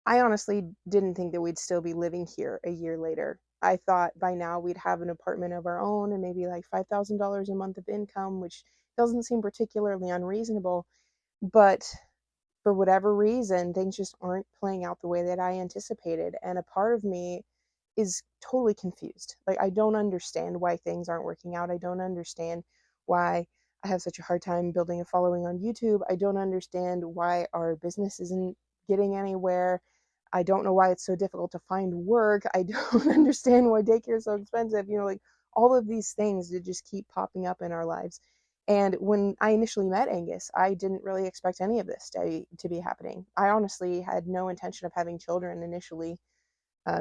I honestly didn't think that we'd still be living here a year later. I thought by now we'd have an apartment of our own and maybe like $5,000 a month of income, which doesn't seem particularly unreasonable. But for whatever reason, things just aren't playing out the way that I anticipated. And a part of me is totally confused. Like, I don't understand why things aren't working out. I don't understand why I have such a hard time building a following on YouTube. I don't understand why our business isn't getting anywhere. I don't know why it's so difficult to find work. I don't understand why daycare is so expensive. Like all of these things that just keep popping up in our lives. And when I initially met Angus, I didn't really expect any of this to be happening. I honestly had no intention of having children initially.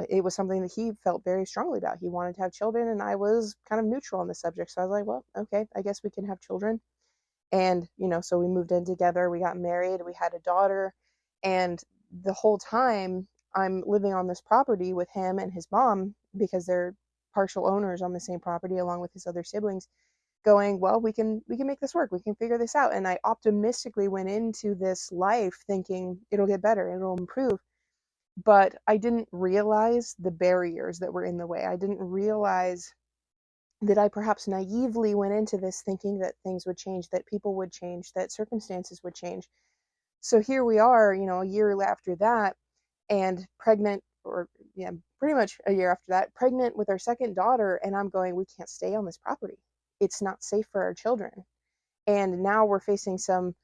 It was something that he felt very strongly about. He wanted to have children, and I was kind of neutral on the subject. So I was like, well, okay, I guess we can have children. And, so we moved in together, we got married, we had a daughter. And the whole time I'm living on this property with him and his mom because they're partial owners on the same property along with his other siblings, going, well, we can make this work, we can figure this out. And I optimistically went into this life thinking it'll get better, it'll improve. But I didn't realize the barriers that were in the way. I didn't realize that I perhaps naively went into this thinking that things would change, that people would change, that circumstances would change. So here we are, a year after that, and pregnant, or yeah, pretty much a year after that, pregnant with our second daughter. And I'm going, we can't stay on this property. It's not safe for our children. And now we're facing some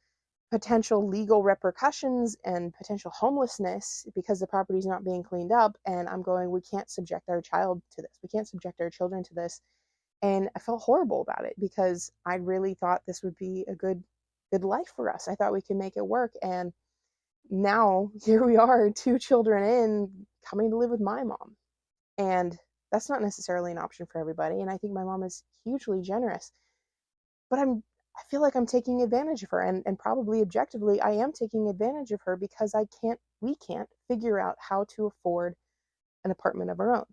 potential legal repercussions and potential homelessness because the property's not being cleaned up. And I'm going, we can't subject our child to this. We can't subject our children to this. And I felt horrible about it because I really thought this would be a good life for us. I thought we could make it work. And now here we are, two children in, coming to live with my mom. And that's not necessarily an option for everybody. And I think my mom is hugely generous. But I feel like I'm taking advantage of her, and probably objectively I am taking advantage of her because we can't figure out how to afford an apartment of our own.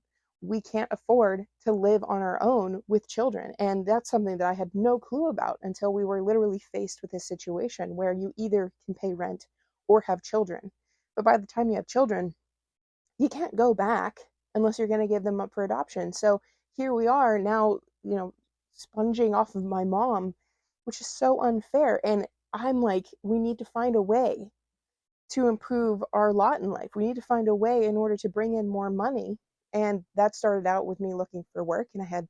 We can't afford to live on our own with children. And that's something that I had no clue about until we were literally faced with this situation where you either can pay rent or have children. But by the time you have children, you can't go back unless you're going to give them up for adoption. So here we are now, sponging off of my mom, which is so unfair. And I'm like, we need to find a way to improve our lot in life. We need to find a way in order to bring in more money. And that started out with me looking for work, and I had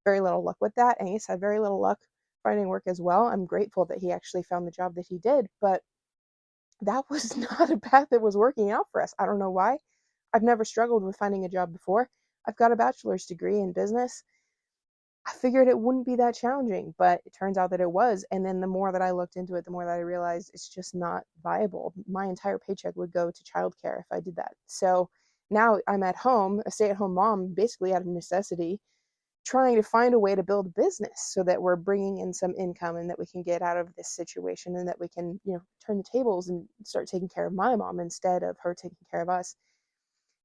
very little luck with that. Angus had very little luck finding work as well. I'm grateful that he actually found the job that he did, but that was not a path that was working out for us. I don't know why. I've never struggled with finding a job before. I've got a bachelor's degree in business. I figured it wouldn't be that challenging, but it turns out that it was. And then the more that I looked into it, the more that I realized it's just not viable. My entire paycheck would go to childcare if I did that. So now I'm at home, a stay at home mom, basically out of necessity, trying to find a way to build a business so that we're bringing in some income and that we can get out of this situation and that we can, turn the tables and start taking care of my mom instead of her taking care of us.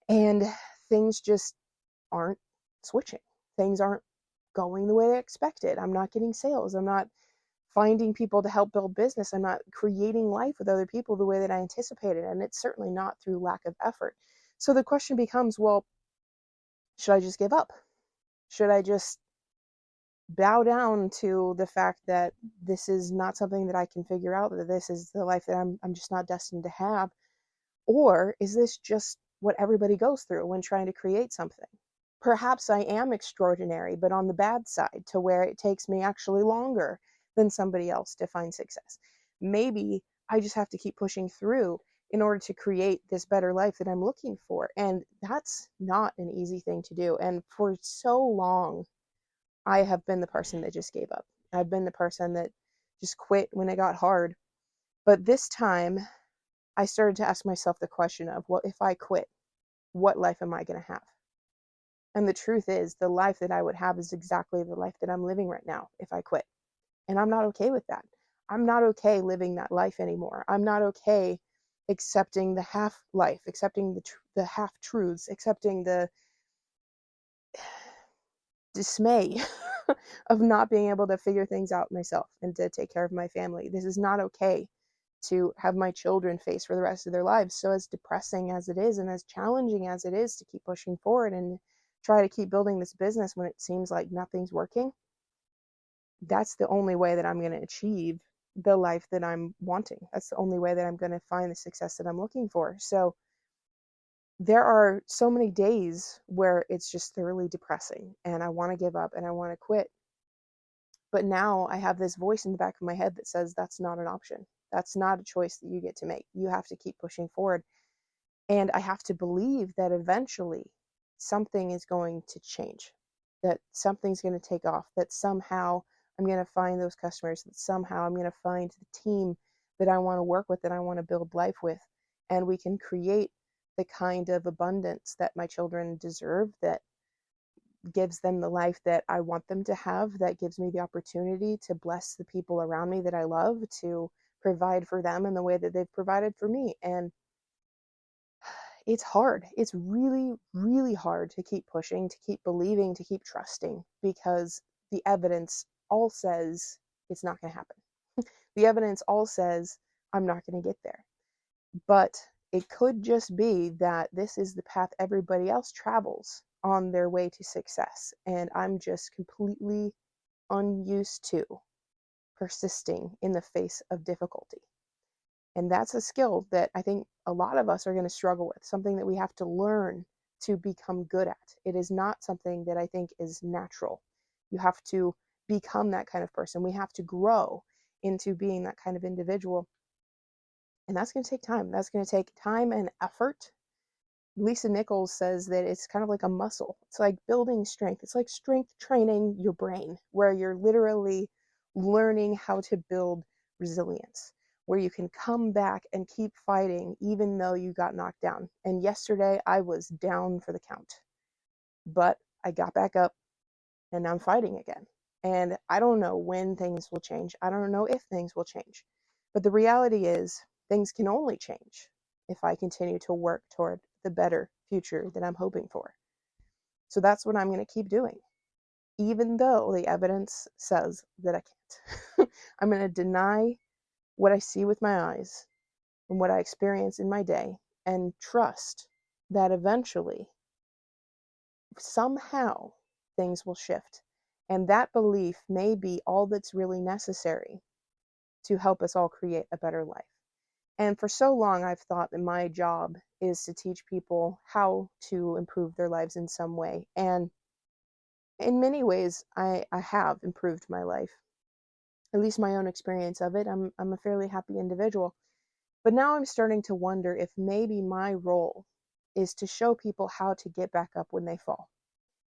And things just aren't switching. Things aren't going the way I expected. I'm not getting sales. I'm not finding people to help build business. I'm not creating life with other people the way that I anticipated. And it's certainly not through lack of effort. So the question becomes, well, should I just give up? Should I just bow down to the fact that this is not something that I can figure out, that this is the life that I'm just not destined to have? Or is this just what everybody goes through when trying to create something? Perhaps I am extraordinary, but on the bad side, to where it takes me actually longer than somebody else to find success. Maybe I just have to keep pushing through in order to create this better life that I'm looking for. And that's not an easy thing to do. And for so long, I have been the person that just gave up. I've been the person that just quit when it got hard. But this time, I started to ask myself the question of, well, if I quit, what life am I going to have? And the truth is, the life that I would have is exactly the life that I'm living right now if I quit. And I'm not okay with that. I'm not okay living that life anymore. I'm not okay accepting the half life, accepting the half truths, accepting the dismay of not being able to figure things out myself and to take care of my family. This is not okay to have my children face for the rest of their lives. So as depressing as it is and as challenging as it is to keep pushing forward and try to keep building this business when it seems like nothing's working, that's the only way that I'm going to achieve the life that I'm wanting. That's the only way that I'm going to find the success that I'm looking for. So there are so many days where it's just thoroughly depressing and I want to give up and I want to quit. But now I have this voice in the back of my head that says that's not an option. That's not a choice that you get to make. You have to keep pushing forward. And I have to believe that eventually something is going to change, that something's going to take off, that somehow I'm going to find those customers, that somehow I'm going to find the team that I want to work with, that I want to build life with. And we can create the kind of abundance that my children deserve, that gives them the life that I want them to have, that gives me the opportunity to bless the people around me that I love, to provide for them in the way that they've provided for me. And it's hard. It's really, really hard to keep pushing, to keep believing, to keep trusting, because the evidence all says it's not going to happen. The evidence all says I'm not going to get there. But it could just be that this is the path everybody else travels on their way to success. And I'm just completely unused to persisting in the face of difficulty. And that's a skill that I think a lot of us are going to struggle with, something that we have to learn to become good at. It is not something that I think is natural. You have to become that kind of person. We have to grow into being that kind of individual. And that's going to take time. That's going to take time and effort. Lisa Nichols says that it's kind of like a muscle. It's like building strength. It's like strength training your brain, where you're literally learning how to build resilience, where you can come back and keep fighting even though you got knocked down. And yesterday I was down for the count, but I got back up and I'm fighting again. And I don't know when things will change. I don't know if things will change. But the reality is, things can only change if I continue to work toward the better future that I'm hoping for. So that's what I'm going to keep doing, even though the evidence says that I can't. I'm going to deny what I see with my eyes and what I experience in my day and trust that eventually, somehow, things will shift. And that belief may be all that's really necessary to help us all create a better life. And for so long, I've thought that my job is to teach people how to improve their lives in some way. And in many ways, I have improved my life, at least my own experience of it. I'm a fairly happy individual. But now I'm starting to wonder if maybe my role is to show people how to get back up when they fall.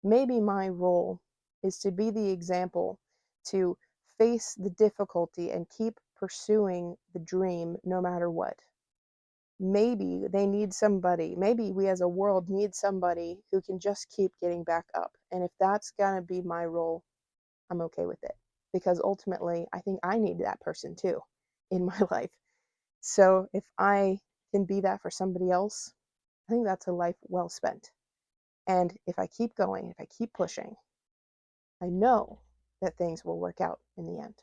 Maybe my role is to be the example, to face the difficulty and keep pursuing the dream no matter what. Maybe they need somebody, maybe we as a world need somebody who can just keep getting back up. And if that's going to be my role, I'm okay with it. Because ultimately, I think I need that person too in my life. So if I can be that for somebody else, I think that's a life well spent. And if I keep going, if I keep pushing, I know that things will work out in the end.